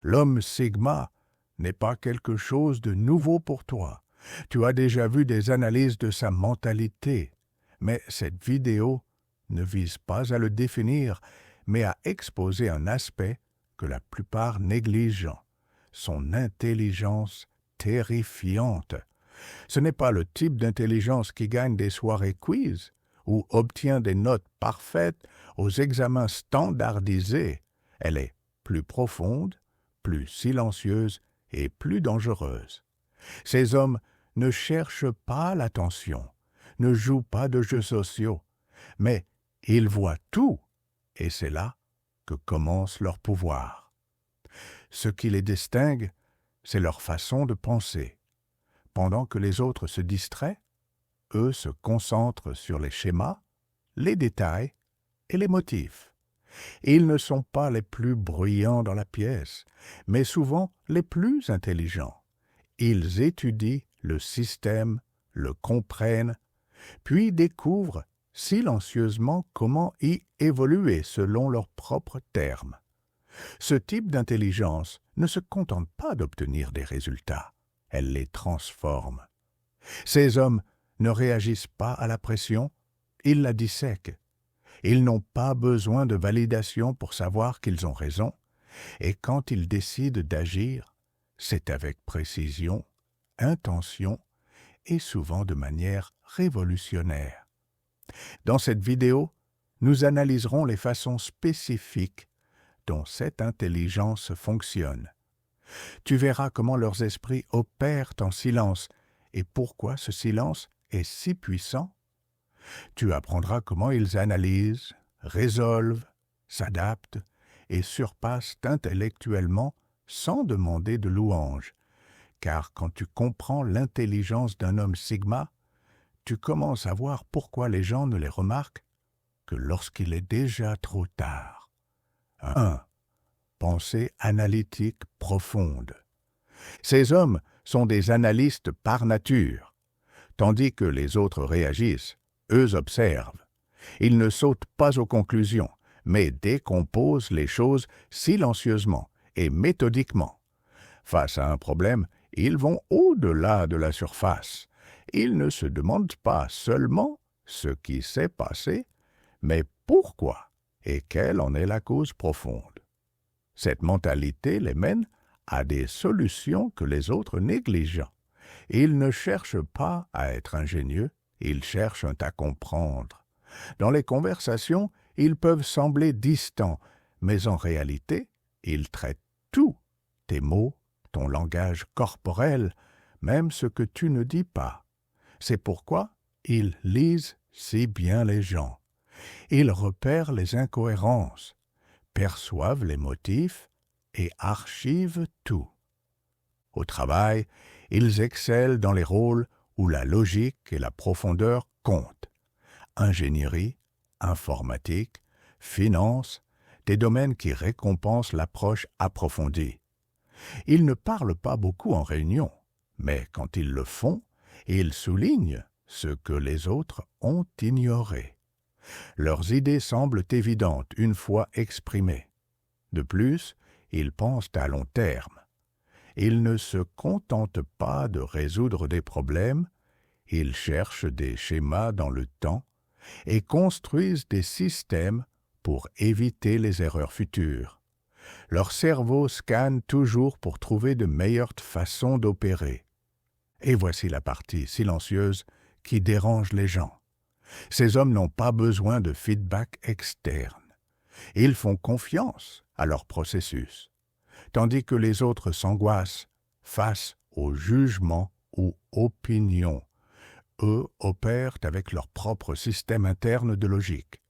L'homme Sigma n'est pas quelque chose de nouveau pour toi. Tu as déjà vu des analyses de sa mentalité, mais cette vidéo ne vise pas à le définir, mais à exposer un aspect que la plupart négligent, son intelligence terrifiante. Ce n'est pas le type d'intelligence qui gagne des soirées quiz ou obtient des notes parfaites aux examens standardisés. Elle est plus profonde, plus silencieuse et plus dangereuse. Ces hommes ne cherchent pas l'attention, ne jouent pas de jeux sociaux, mais ils voient tout, et c'est là que commence leur pouvoir. Ce qui les distingue, c'est leur façon de penser. Pendant que les autres se distraient, eux se concentrent sur les schémas, les détails et les motifs. Ils ne sont pas les plus bruyants dans la pièce, mais souvent les plus intelligents. Ils étudient le système, le comprennent, puis découvrent silencieusement comment y évoluer selon leurs propres termes. Ce type d'intelligence ne se contente pas d'obtenir des résultats, elle les transforme. Ces hommes ne réagissent pas à la pression, ils la dissèquent. Ils n'ont pas besoin de validation pour savoir qu'ils ont raison, et quand ils décident d'agir, c'est avec précision, intention et souvent de manière révolutionnaire. Dans cette vidéo, nous analyserons les façons spécifiques dont cette intelligence fonctionne. Tu verras comment leurs esprits opèrent en silence et pourquoi ce silence est si puissant. Tu apprendras comment ils analysent, résolvent, s'adaptent et surpassent intellectuellement sans demander de louange. Car quand tu comprends l'intelligence d'un homme Sigma, tu commences à voir pourquoi les gens ne les remarquent que lorsqu'il est déjà trop tard. 1. Pensée analytique profonde. Ces hommes sont des analystes par nature, tandis que les autres réagissent, eux observent. Ils ne sautent pas aux conclusions, mais décomposent les choses silencieusement et méthodiquement. Face à un problème, ils vont au-delà de la surface. Ils ne se demandent pas seulement ce qui s'est passé, mais pourquoi et quelle en est la cause profonde. Cette mentalité les mène à des solutions que les autres négligent. Ils ne cherchent pas à être ingénieux, ils cherchent à comprendre. Dans les conversations, ils peuvent sembler distants, mais en réalité, ils traitent tout, tes mots, ton langage corporel, même ce que tu ne dis pas. C'est pourquoi ils lisent si bien les gens. Ils repèrent les incohérences, perçoivent les motifs et archivent tout. Au travail, ils excellent dans les rôles où la logique et la profondeur comptent. Ingénierie, informatique, finance, des domaines qui récompensent l'approche approfondie. Ils ne parlent pas beaucoup en réunion, mais quand ils le font, ils soulignent ce que les autres ont ignoré. Leurs idées semblent évidentes une fois exprimées. De plus, ils pensent à long terme. Ils ne se contentent pas de résoudre des problèmes, ils cherchent des schémas dans le temps et construisent des systèmes pour éviter les erreurs futures. Leur cerveau scanne toujours pour trouver de meilleures façons d'opérer. Et voici la partie silencieuse qui dérange les gens. Ces hommes n'ont pas besoin de feedback externe. Ils font confiance à leur processus, tandis que les autres s'angoissent face aux jugements ou opinions. Eux opèrent avec leur propre système interne de logique.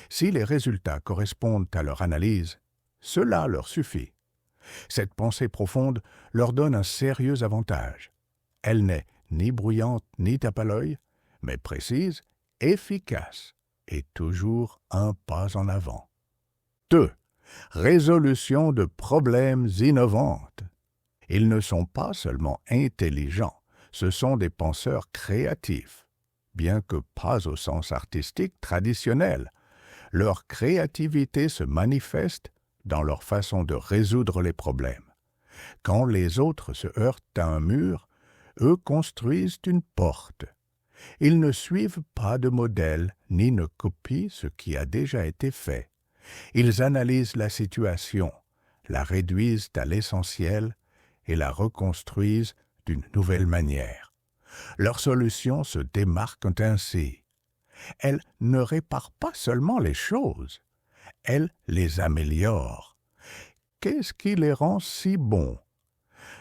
Si les résultats correspondent à leur analyse, cela leur suffit. Cette pensée profonde leur donne un sérieux avantage. Elle n'est ni bruyante ni tape à l'œil, mais précise, efficace et toujours un pas en avant. 2. Résolution de problèmes innovantes. Ils ne sont pas seulement intelligents, ce sont des penseurs créatifs. Bien que pas au sens artistique traditionnel, leur créativité se manifeste dans leur façon de résoudre les problèmes. Quand les autres se heurtent à un mur, eux construisent une porte. Ils ne suivent pas de modèle ni ne copient ce qui a déjà été fait. Ils analysent la situation, la réduisent à l'essentiel et la reconstruisent d'une nouvelle manière. Leurs solutions se démarquent ainsi. Elles ne réparent pas seulement les choses, elles les améliorent. Qu'est-ce qui les rend si bons?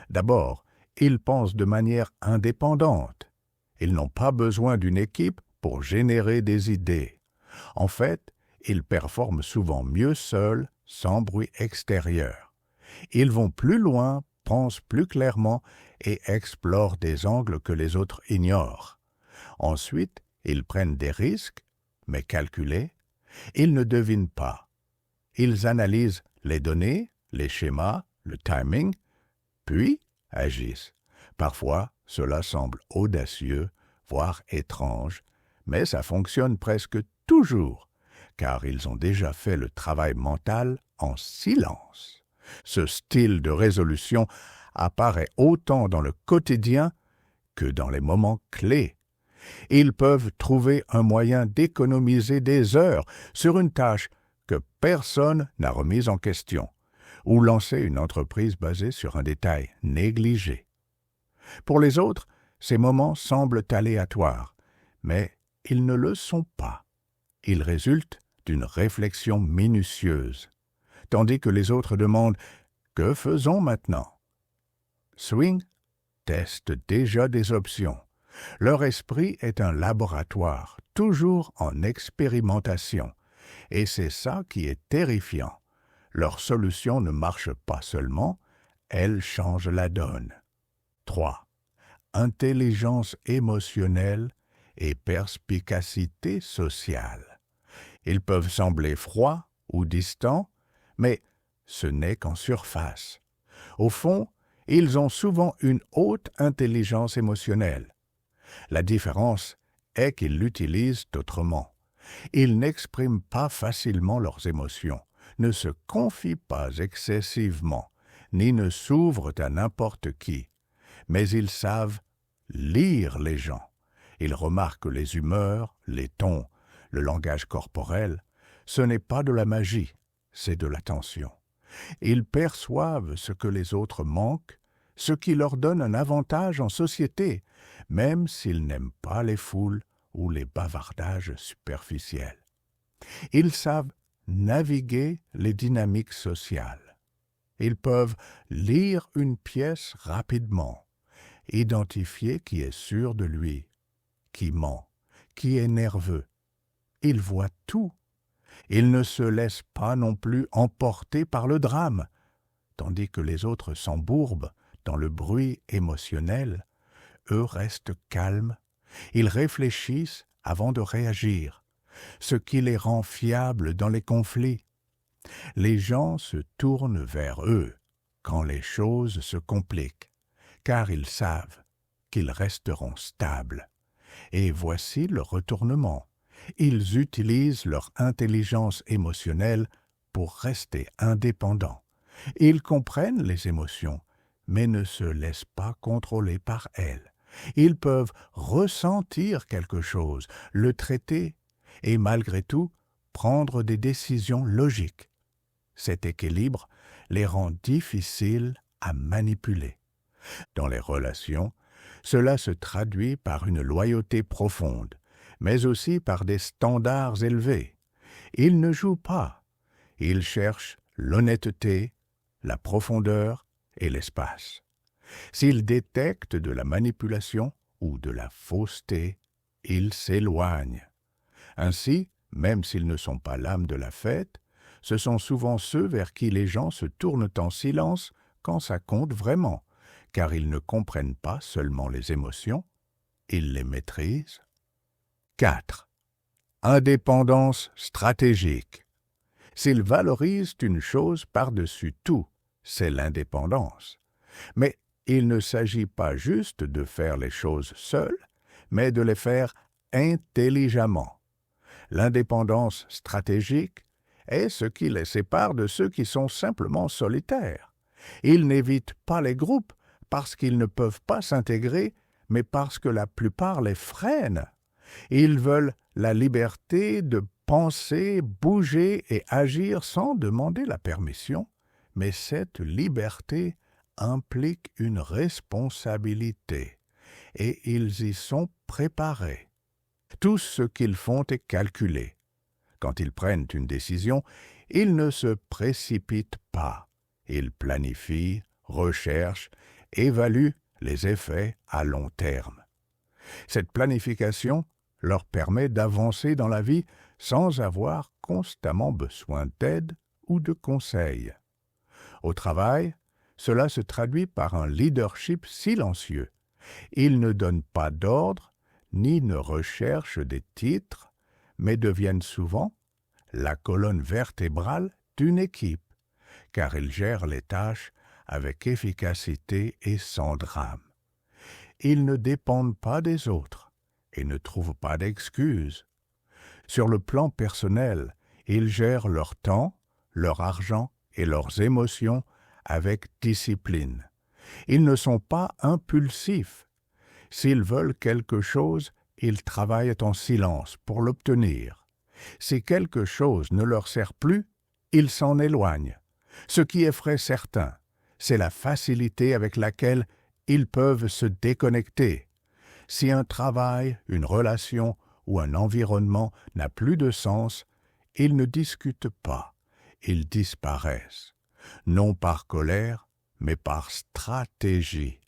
D'abord, ils pensent de manière indépendante. Ils n'ont pas besoin d'une équipe pour générer des idées. En fait, ils performent souvent mieux seuls, sans bruit extérieur. Ils vont plus loin, pensent plus clairement et explorent des angles que les autres ignorent. Ensuite, ils prennent des risques, mais calculés. Ils ne devinent pas. Ils analysent les données, les schémas, le timing, puis agissent. Parfois, cela semble audacieux, voire étrange, mais ça fonctionne presque toujours, car ils ont déjà fait le travail mental en silence. Ce style de résolution apparaît autant dans le quotidien que dans les moments clés. Ils peuvent trouver un moyen d'économiser des heures sur une tâche que personne n'a remise en question, ou lancer une entreprise basée sur un détail négligé. Pour les autres, ces moments semblent aléatoires, mais ils ne le sont pas. Ils résultent d'une réflexion minutieuse, tandis que les autres demandent « Que faisons maintenant ?» Swing teste déjà des options. Leur esprit est un laboratoire, toujours en expérimentation, et c'est ça qui est terrifiant. Leurs solutions ne marchent pas seulement, elles changent la donne. 3. Intelligence émotionnelle et perspicacité sociale. Ils peuvent sembler froids ou distants, mais ce n'est qu'en surface. Au fond, ils ont souvent une haute intelligence émotionnelle. La différence est qu'ils l'utilisent autrement. Ils n'expriment pas facilement leurs émotions, ne se confient pas excessivement, ni ne s'ouvrent à n'importe qui. Mais ils savent lire les gens. Ils remarquent les humeurs, les tons, le langage corporel. Ce n'est pas de la magie, c'est de l'attention. Ils perçoivent ce que les autres manquent, ce qui leur donne un avantage en société, même s'ils n'aiment pas les foules ou les bavardages superficiels. Ils savent naviguer les dynamiques sociales. Ils peuvent lire une pièce rapidement, identifier qui est sûr de lui, qui ment, qui est nerveux. Ils voient tout. Ils ne se laissent pas non plus emporter par le drame, tandis que les autres s'embourbent dans le bruit émotionnel. Eux restent calmes. Ils réfléchissent avant de réagir, ce qui les rend fiables dans les conflits. Les gens se tournent vers eux quand les choses se compliquent, car ils savent qu'ils resteront stables. Et voici le retournement. Ils utilisent leur intelligence émotionnelle pour rester indépendants. Ils comprennent les émotions, mais ne se laissent pas contrôler par elles. Ils peuvent ressentir quelque chose, le traiter, et malgré tout, prendre des décisions logiques. Cet équilibre les rend difficiles à manipuler. Dans les relations, cela se traduit par une loyauté profonde, mais aussi par des standards élevés. Ils ne jouent pas, ils cherchent l'honnêteté, la profondeur et l'espace. S'ils détectent de la manipulation ou de la fausseté, ils s'éloignent. Ainsi, même s'ils ne sont pas l'âme de la fête, ce sont souvent ceux vers qui les gens se tournent en silence quand ça compte vraiment, car ils ne comprennent pas seulement les émotions, ils les maîtrisent. 4. Indépendance stratégique. S'ils valorisent une chose par-dessus tout, c'est l'indépendance. Mais il ne s'agit pas juste de faire les choses seuls, mais de les faire intelligemment. L'indépendance stratégique est ce qui les sépare de ceux qui sont simplement solitaires. Ils n'évitent pas les groupes parce qu'ils ne peuvent pas s'intégrer, mais parce que la plupart les freinent. Ils veulent la liberté de penser, bouger et agir sans demander la permission, mais cette liberté implique une responsabilité, et ils y sont préparés. Tout ce qu'ils font est calculé. Quand ils prennent une décision, ils ne se précipitent pas. Ils planifient, recherchent, évaluent les effets à long terme. Cette planification leur permet d'avancer dans la vie sans avoir constamment besoin d'aide ou de conseils. Au travail, cela se traduit par un leadership silencieux. Ils ne donnent pas d'ordre, ni ne recherchent des titres, mais deviennent souvent la colonne vertébrale d'une équipe, car ils gèrent les tâches avec efficacité et sans drame. Ils ne dépendent pas des autres et ne trouvent pas d'excuses. Sur le plan personnel, ils gèrent leur temps, leur argent et leurs émotions avec discipline. Ils ne sont pas impulsifs. S'ils veulent quelque chose, ils travaillent en silence pour l'obtenir. Si quelque chose ne leur sert plus, ils s'en éloignent. Ce qui effraie certains, c'est la facilité avec laquelle ils peuvent se déconnecter. Si un travail, une relation ou un environnement n'a plus de sens, ils ne discutent pas, ils disparaissent, non par colère, mais par stratégie.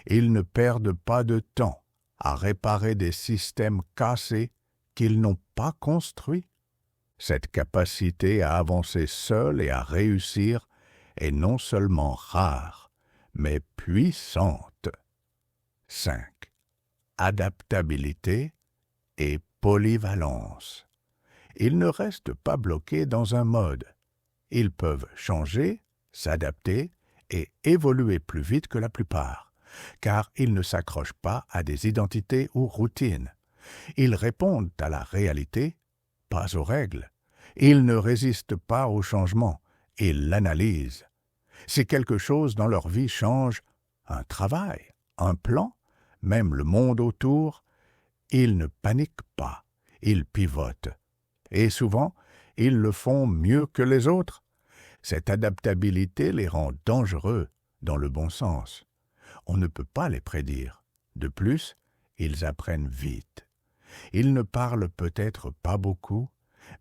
Ils ne perdent pas de temps à réparer des systèmes cassés qu'ils n'ont pas construits. Cette capacité à avancer seul et à réussir est non seulement rare, mais puissante. 5. Adaptabilité et polyvalence. Ils ne restent pas bloqués dans un mode. Ils peuvent changer, s'adapter et évoluer plus vite que la plupart, car ils ne s'accrochent pas à des identités ou routines. Ils répondent à la réalité, pas aux règles. Ils ne résistent pas au changement, ils l'analysent. Si quelque chose dans leur vie change, un travail, un plan, même le monde autour, ils ne paniquent pas, ils pivotent. Et souvent, ils le font mieux que les autres. Cette adaptabilité les rend dangereux dans le bon sens. On ne peut pas les prédire. De plus, ils apprennent vite. Ils ne parlent peut-être pas beaucoup,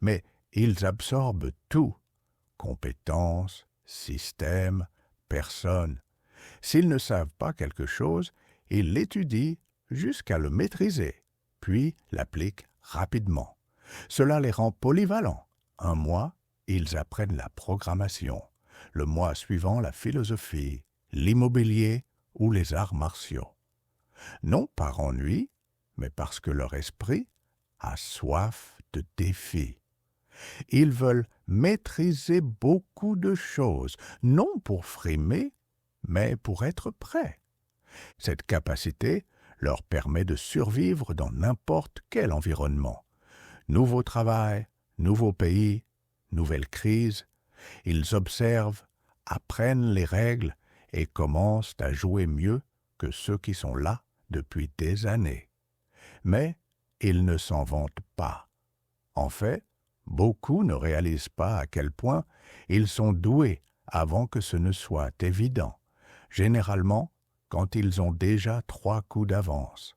mais ils absorbent tout. Compétences, systèmes, personnes. S'ils ne savent pas quelque chose, ils l'étudient jusqu'à le maîtriser, puis l'appliquent rapidement. Cela les rend polyvalents. Un mois, ils apprennent la programmation. Le mois suivant, la philosophie, l'immobilier ou les arts martiaux. Non par ennui, mais parce que leur esprit a soif de défis. Ils veulent maîtriser beaucoup de choses, non pour frimer, mais pour être prêts. Cette capacité leur permet de survivre dans n'importe quel environnement. Nouveau travail, nouveau pays, nouvelle crise. Ils observent, apprennent les règles et commencent à jouer mieux que ceux qui sont là depuis des années. Mais ils ne s'en vantent pas. En fait, beaucoup ne réalisent pas à quel point ils sont doués avant que ce ne soit évident, généralement quand ils ont déjà 3 coups d'avance.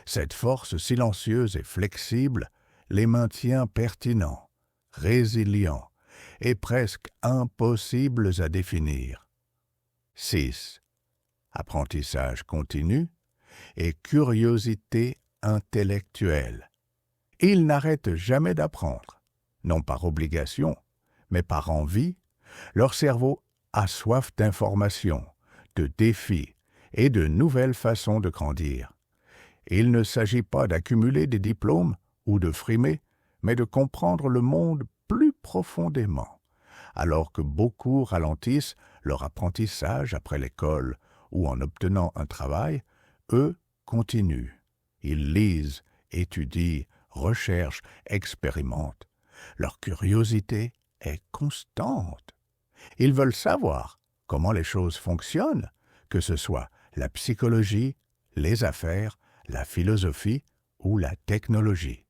Cette force silencieuse et flexible les maintient pertinents, résilients et presque impossibles à définir. 6. Apprentissage continu et curiosité intellectuelle. Ils n'arrêtent jamais d'apprendre, non par obligation, mais par envie. Leur cerveau a soif d'informations, de défis et de nouvelles façons de grandir. Il ne s'agit pas d'accumuler des diplômes ou de frimer, mais de comprendre le monde plus profondément. Alors que beaucoup ralentissent leur apprentissage après l'école ou en obtenant un travail, eux continuent. Ils lisent, étudient, recherchent, expérimentent. Leur curiosité est constante. Ils veulent savoir comment les choses fonctionnent, que ce soit la psychologie, les affaires, la philosophie ou la technologie.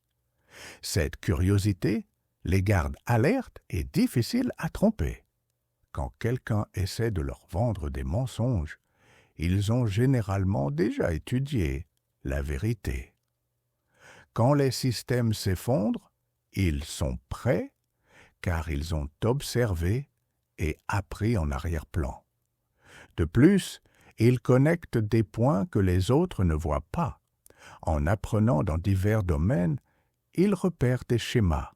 Cette curiosité les garde alertes et difficiles à tromper. Quand quelqu'un essaie de leur vendre des mensonges, ils ont généralement déjà étudié la vérité. Quand les systèmes s'effondrent, ils sont prêts car ils ont observé et appris en arrière-plan. De plus, ils connectent des points que les autres ne voient pas. En apprenant dans divers domaines, ils repèrent des schémas.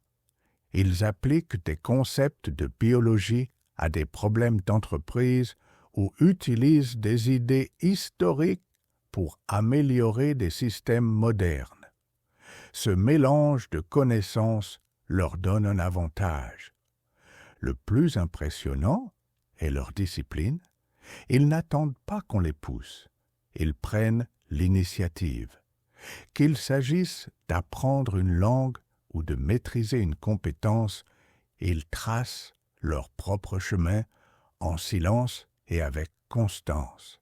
Ils appliquent des concepts de biologie à des problèmes d'entreprise ou utilisent des idées historiques pour améliorer des systèmes modernes. Ce mélange de connaissances leur donne un avantage. Le plus impressionnant est leur discipline. Ils n'attendent pas qu'on les pousse. Ils prennent l'initiative. Qu'il s'agisse d'apprendre une langue ou de maîtriser une compétence, ils tracent leur propre chemin en silence et avec constance.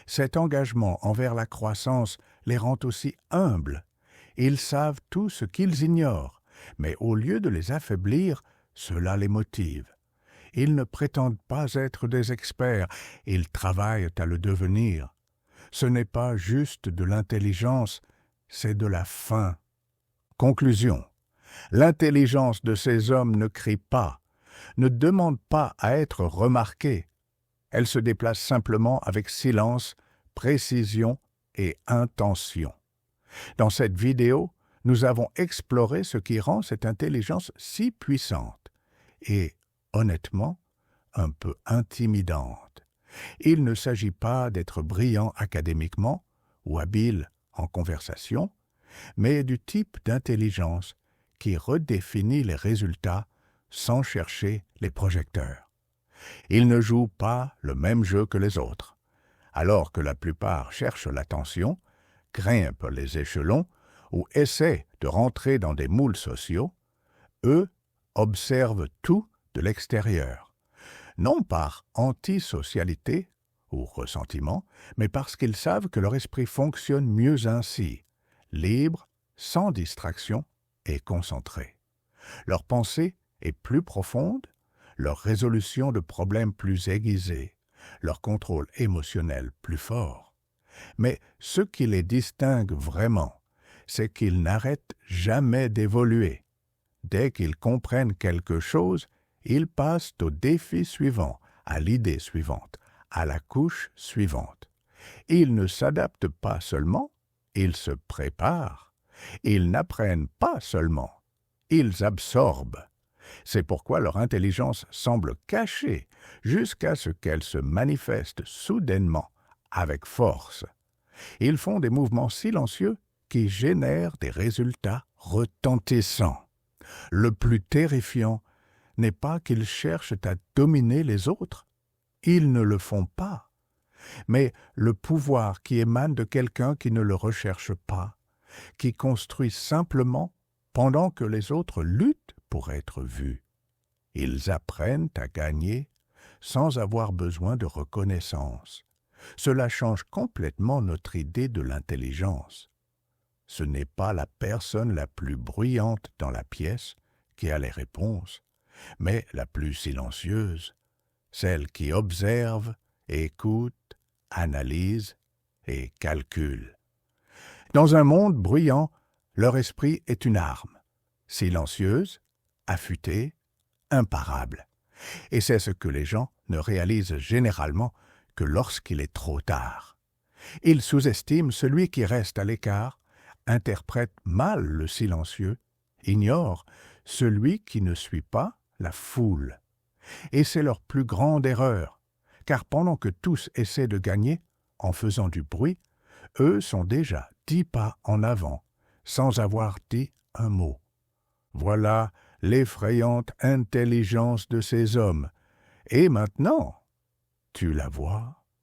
Cet engagement envers la croissance les rend aussi humbles. Ils savent tout ce qu'ils ignorent, mais au lieu de les affaiblir, cela les motive. Ils ne prétendent pas être des experts, ils travaillent à le devenir. Ce n'est pas juste de l'intelligence, c'est de la faim. Conclusion. L'intelligence de ces hommes ne crie pas, ne demande pas à être remarquée. Elle se déplace simplement avec silence, précision et intention. Dans cette vidéo, nous avons exploré ce qui rend cette intelligence si puissante et, honnêtement, un peu intimidante. Il ne s'agit pas d'être brillant académiquement ou habile en conversation, mais du type d'intelligence qui redéfinit les résultats sans chercher les projecteurs. Il ne joue pas le même jeu que les autres. Alors que la plupart cherchent l'attention, grimpent les échelons ou essaient de rentrer dans des moules sociaux, eux observent tout de l'extérieur, non par antisocialité ou ressentiment, mais parce qu'ils savent que leur esprit fonctionne mieux ainsi, libre, sans distraction et concentré. Leur pensée est plus profonde, leur résolution de problèmes plus aiguisée, leur contrôle émotionnel plus fort. Mais ce qui les distingue vraiment, c'est qu'ils n'arrêtent jamais d'évoluer. Dès qu'ils comprennent quelque chose, ils passent au défi suivant, à l'idée suivante, à la couche suivante. Ils ne s'adaptent pas seulement, ils se préparent. Ils n'apprennent pas seulement, ils absorbent. C'est pourquoi leur intelligence semble cachée jusqu'à ce qu'elle se manifeste soudainement, avec force. Ils font des mouvements silencieux qui génèrent des résultats retentissants. Le plus terrifiant n'est pas qu'ils cherchent à dominer les autres. Ils ne le font pas. Mais le pouvoir qui émane de quelqu'un qui ne le recherche pas, qui construit simplement pendant que les autres luttent pour être vus. Ils apprennent à gagner sans avoir besoin de reconnaissance. Cela change complètement notre idée de l'intelligence. Ce n'est pas la personne la plus bruyante dans la pièce qui a les réponses, mais la plus silencieuse, celle qui observe, écoute, analyse et calcule. Dans un monde bruyant, leur esprit est une arme, silencieuse, affûtée, imparable. Et c'est ce que les gens ne réalisent généralement que lorsqu'il est trop tard. Ils sous-estiment celui qui reste à l'écart, interprète mal le silencieux, ignore celui qui ne suit pas la foule. Et c'est leur plus grande erreur, car pendant que tous essaient de gagner en faisant du bruit, eux sont déjà 10 pas en avant, sans avoir dit un mot. Voilà l'effrayante intelligence de ces hommes. Et maintenant, tu la vois?